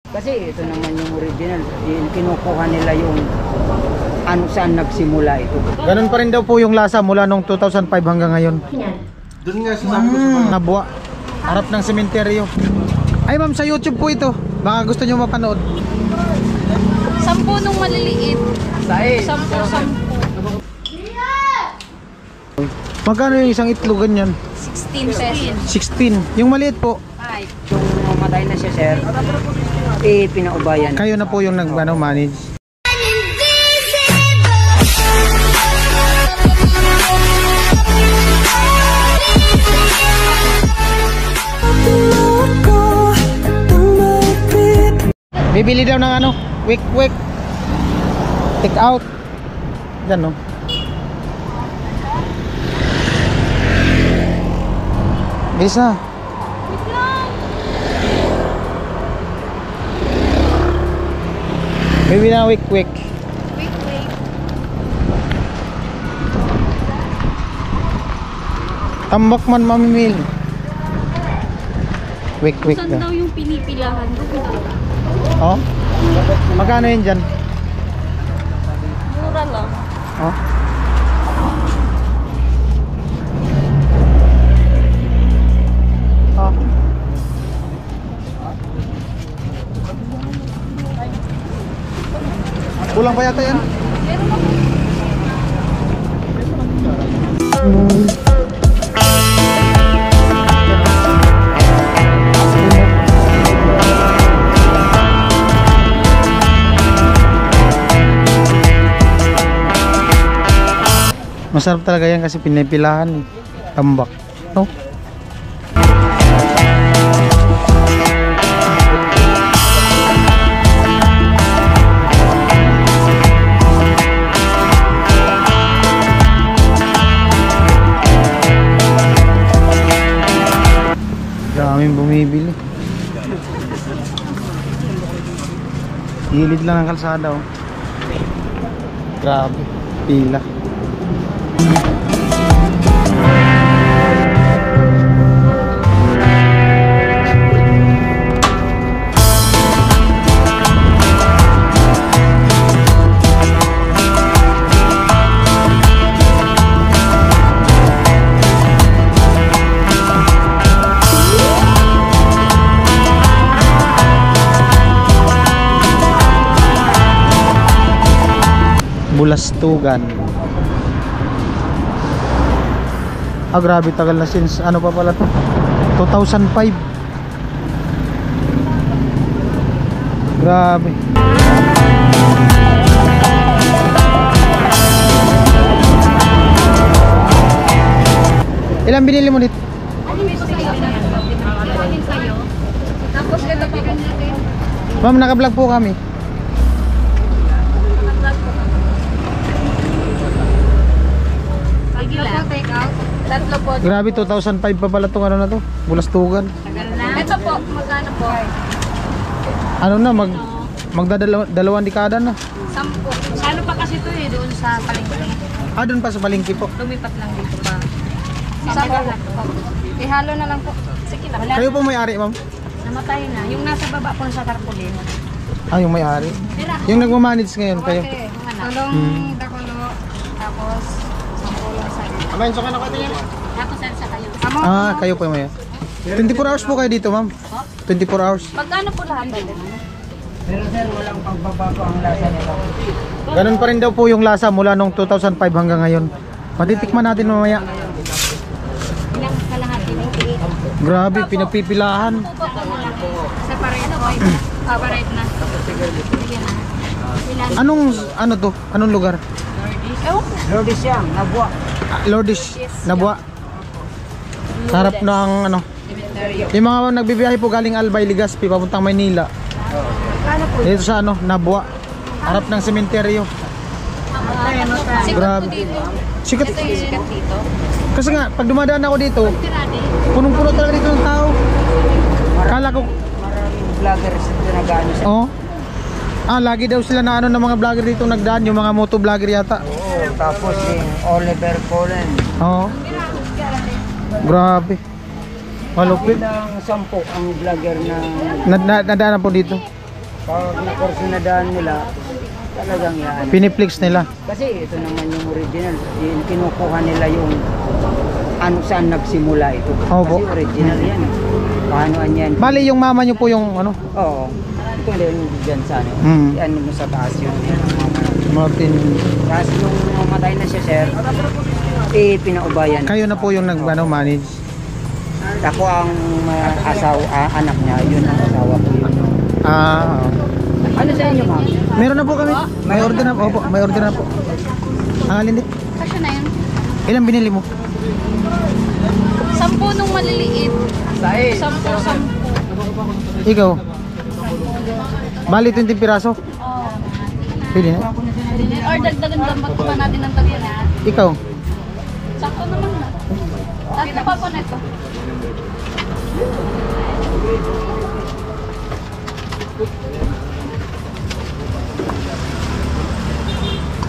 Kasi ito naman yung original. Kinukuha nila yung ano saan nagsimula ito. Ganun pa rin daw po yung lasa mula nung 2005 hanggang ngayon. Doon nga sinasabi ko sa Nabwa. Harap ng sementeryo. Ay ma'am, sa YouTube po ito. Baka gusto nyo mapanood. 10 nung maliliit. Sae. 10. Magkano yung isang itlog ganyan? 16 pesos. 16. Yung maliit po. 5. Yung namatay na siya, sir, pinaubayan. Kayo na po yung manage. Bibili daw ng ano, quick take out. Yan no. Bisa. Bibili na quick. Tambak man mamimil. Quick Saan daw. daw yung pinipilahan? Oh? Magkano yun dyan? Mura lang. Oh? Oh. Kulang pa yata yan? Masarap talaga yan kasi pinipilahan eh. Tambak, no? Daming bumibili. Gilid lang ang kalsada oh. Grabe, pila. Bulastugan. Ah, grabe, tagal na since ano pa pala to? 2005. Grabe. Ilan binili mo dito? Tapos ito pa po. Ma'am, naka-vlog po kami. Take out. Tatlo po. Grabe, 2005 pa pala itong ano na to, bulastugan. Ito po, magkano po? Ano na, magdadalawang dekada na. 10. Ano pa kasi ito eh, doon sa palengke. Ah, doon pa sa palengke po. Lumipat lang dito pa. Saan po? Ihalo na lang po. Sige lang. Kayo po may-ari, ma'am? Namatay na. Yung nasa baba po sa tarpaulin. Ah, yung may-ari. Yung nagmamanage ngayon, kayo. Tulong dakulo. Tapos, 10 lang sa iyo. Amayin, so ka na kayo. Tapos, saan sa kayo? Ah, kayo po yung may-ari. 24 hours po kayo dito, ma'am. 24 hours. Magkano po lahat dito? Pero sir, walang pagbabago ang lasa nila. Ganun pa rin daw po yung lasa mula nung 2005 hanggang ngayon. Matitikman natin mamaya. Ilang kalahati ng tiit? Grabe, pinapipilahan. Separate po. Separate na. Sige na. Ilan? Anong, ano to? Anong lugar? Ewan ko. Lourdes yan, nabwa. Ah, Lourdes, Nabwa. Sarap ng ano. Yung mga nagbibiyahe po galing Albay, Legazpi, papuntang Maynila. Dito sa ano, Nabwa. Harap ng sementeryo. Sikat Grabe. po dito. Sikat. Ito yung sikat dito. Kasi nga, pag dumadaan ako dito, Tirade. punong-puno talaga dito ng tao. Kala ko, Maraming vloggers na nag-ano sa... oh. Ah, lagi daw sila na ano ng mga vlogger dito nagdaan, yung mga moto vlogger yata. Oo, tapos yung Oliver Cullen. Oo. Grabe. Malupit. Ilang 10 ang vlogger na... Nadaanan po dito. Pag naporsunadahan nila, talagang yan. Piniplex nila. Kasi ito naman yung original. Yung kinukuha nila yung ano saan nagsimula ito. Opo. Kasi original yan. Paanoan yan. Bali yung mama nyo po yung ano? Oo. Ito din dyan sa ano. Hmm. Yan mo sa taas yun. Yan ang mama. Martin. Tapos nung namatay na siya, sir, pinaubayan. Kayo na po yung manage. Ako ang anak niya. Yun ang asawa ko yun. Ah. Ano sa inyo, ma'am? Meron na po kami. May order na po. Opo, may order na po. Ang alin din. Kasya na yun. Ilang binili mo? 10 nung maliliit. 10. Ikaw? Bali 20 piraso? Oh. Pili na. Or dagdagan lang pa natin ng tagpo na. Ikaw? Sakto naman na. Tatlo pa po nito.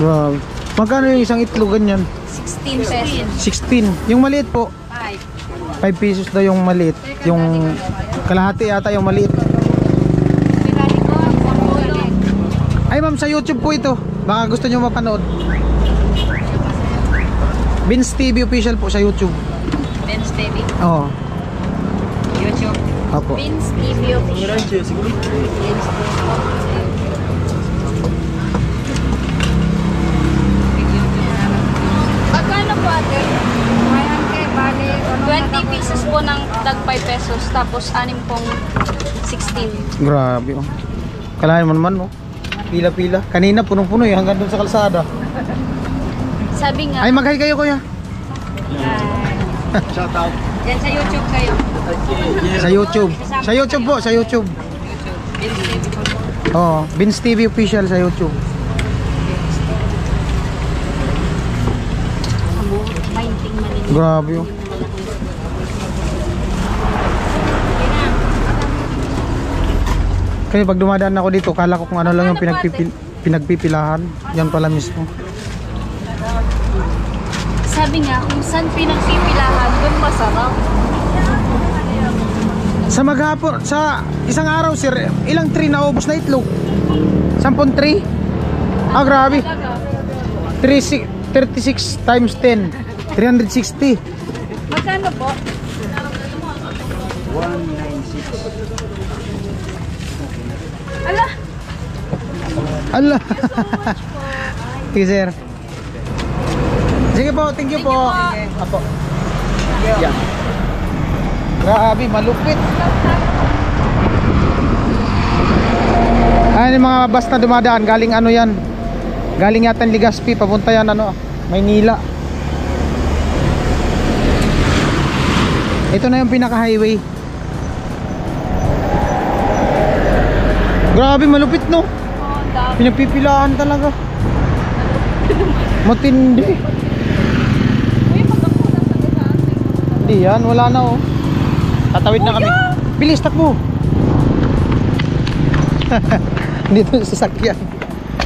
Wow. Magkano yung isang itlog ganyan? 16 pesos. 16. Yung maliit po? 5. 5 pesos daw yung maliit. Yung kalahati yata yung maliit. Pinali ko, 10. Ay ma'am, sa YouTube po ito. Baka gusto nyo mapanood. Vince TV official po sa YouTube. Vince TV. Oo. YouTube. Opo. Vince TV official. Magkano po ate? Ayan kay bali. 20 pieces po ng tag 5 pesos. Tapos 6 pong 16. Grabe oh. Kalahin mo naman oh. Pila-pila. Kanina punong-puno eh hanggang doon sa kalsada. Sabi nga. Ay mag-hi kayo kuya. Shout out. Yan sa YouTube kayo. Sa YouTube. Sa YouTube po, sa YouTube. Vince TV po. Oo, Vince TV official sa YouTube. Mainting maliliit. Grabe oh. Kaya pag dumadaan ako dito, kala ko kung ano lang yung pinagpipilahan. Yan pala mismo. Sabi nga, kung saan pinagpipilahan, doon masarap. Sa maghapon, sa isang araw sir, ilang tray na ubos na itlog? 10 tray? Ah, grabe. 36 times 10. 360. Magkano po? 196. Ala! Allah. Sige sir. Sige po, thank you po. Apo. Yeah. Grabe, malupit. Ayan yung mga bus na dumadaan, galing ano yan? Galing yata ng Legazpi, papunta yan ano, Maynila. Ito na yung pinaka-highway. Grabe, malupit no? Pinagpipilaan talaga. Matindi. Hindi yan, wala na oh. Tatawid na kami. Bilis, takbo. Dito sa sasakyan.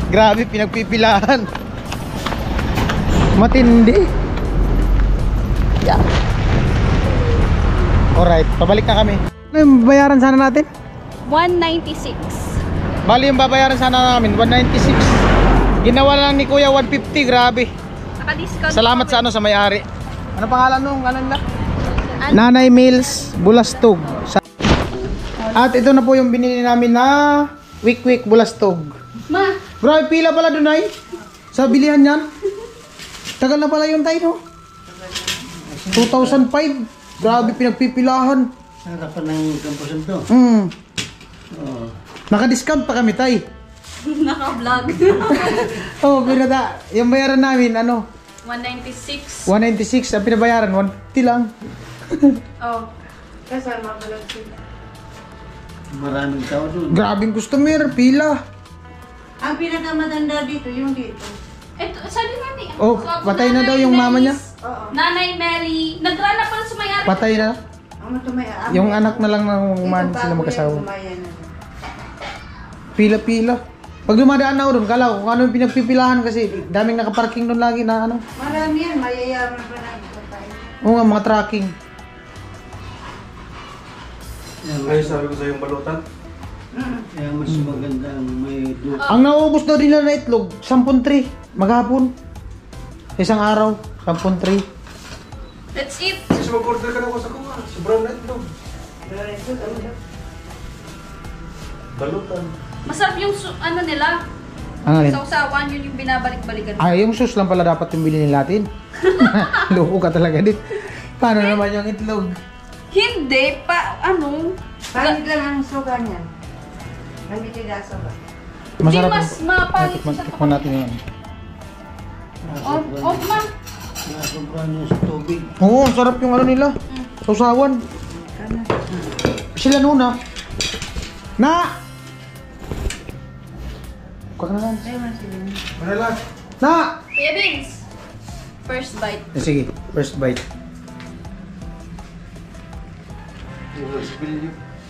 Grabe, pinagpipilaan. Matindi. Yeah. Alright, pabalik na kami. Ano yung bayaran sana natin? 196. Bali yung babayaran sana namin, 196. Ginawa lang ni Kuya 150, grabe. Naka-discount. Salamat sa ano sa may-ari. Ano pangalan nung ano nila? Nanay Mills Bulastog. At ito na po yung binili namin na Wik-Wik Bulastog. Ma! Grabe, pila pala dun ay. Sa bilihan yan. Tagal na pala yung tayo, no? 2005. Grabe, pinagpipilahan. Harapan ng kampusan to. Oo. Naka-discount pa kami, tay. Naka-vlog. Oh, pero yung bayaran namin, ano? 196. 196. Ang pinabayaran, 150 lang. Oh. Kasama pa lang sila. Maraming tao doon. Grabing customer, pila. Ang pinakamatanda dito, yung dito. Ito, sabi nga ni. Oh, patay na daw yung mama niya. Oo. Nanay Mary. Nagrana pala sa may-ari. Patay na. Ang tumaya. Yung anak na lang ng man sila mag-asawa. Pila-pila. Pag dumadaan na ako doon, kala ko kung ano yung pinagpipilahan kasi daming nakaparking doon lagi na ano. Marami yan, mayayaman pa na patay. Oo nga, mga tracking. Ay, sabi ko sa yung balutan. Kaya mas maganda ang may dugo. Ang nauubos daw nila na itlog, 10 maghapon. Isang araw, 10 Let's eat. Sis, mag-order ka na ko sa kuha. Sobrang na itlog. Balutan. Masarap yung ano nila. Ang alin? Sausawan, yun yung binabalik-balikan. Ay, yung sauce lang pala dapat yung bilhin natin. Loko ka talaga din. Paano naman yung itlog? Hindi pa, ano. Pangit lang ang suga niyan. Hindi tidak suga. Masarap. mas mapangit Tikman, sa tikman natin yun. Off man. Nakasobrahan niya sa tubig. Oo, ang sarap yung ano nila. Sausawan. Sila nuna. Na! Kuha ka na lang. Manalas. Na! Kuya Vince. First bite. Sige, first bite.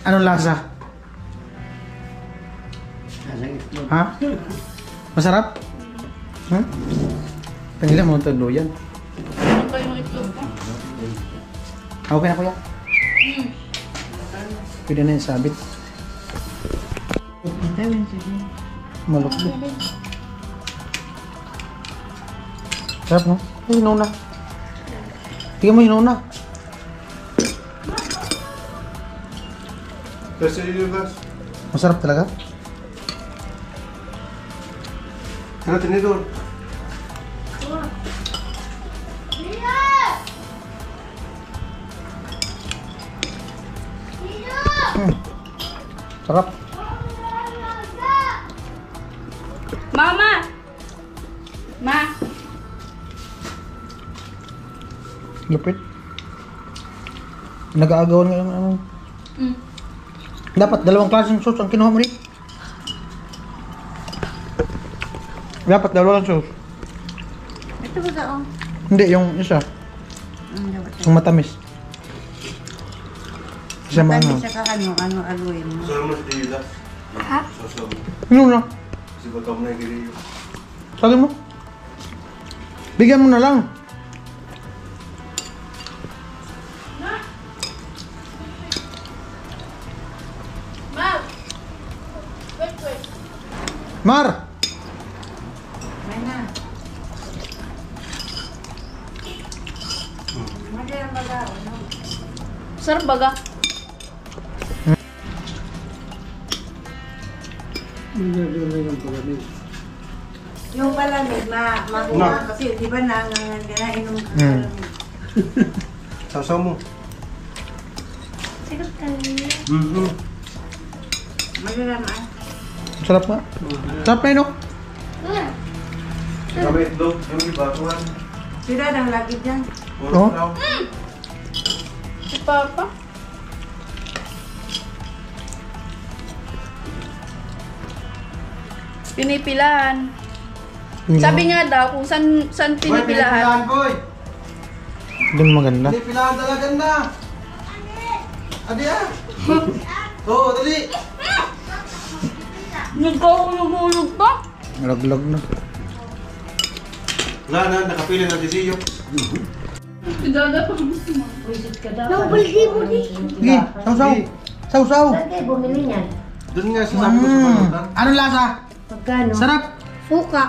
Anong lasa? Nasa itlog. Ha? Masarap? Hmm? Tanggilan mo ito yan. Ano kayo ng itlog ko? Okay na kuya? Pwede na yung sabit. Maluklo. Sarap no? Ay, hinuna. Tingnan mo hinuna. Kasi yun guys. Masarap talaga. Ano tinidor? Sarap. Mama! Ma! Lupit. Nag-aagawan ngayon ano. Mm. Dapat dalawang klaseng sauce ang kinuha mo rin. Dapat dalawang sauce. Ito ba daw? Hindi, yung isa. Yung matamis. Isa Matamis maanghang. saka ano aluin mo. Saan mo si Dila? Ha? Sasam. Hinuna. Kasi batam na yung giliyo. Sabi mo. Bigyan mo na lang. Ma! Wait. Mar! May na. Magandang baga, ano? Sarap baga. Yung palamig makuha kasi di ba nainom ka Hmm. Sasaw mo. Sigat kayo. Magandang Sarap nga. Sarap na yun, no? Kami itlog. Yung ibatuhan. Sila nang lagi dyan. Oo. Puro Si Papa. Pinipilahan. Sabi nga daw kung saan pinipilahan. boy. Doon maganda. Pinipilahan talaga na. Adi ah. Oo, dali. Nagkakulugulag pa. Laglag na. Wala na, nakapili ng disiyo. Dada pa. Sige, sausaw. Sausaw. Doon nga sasabi ko sa balutan. Anong lasa? Pagkano? Sarap. Suka.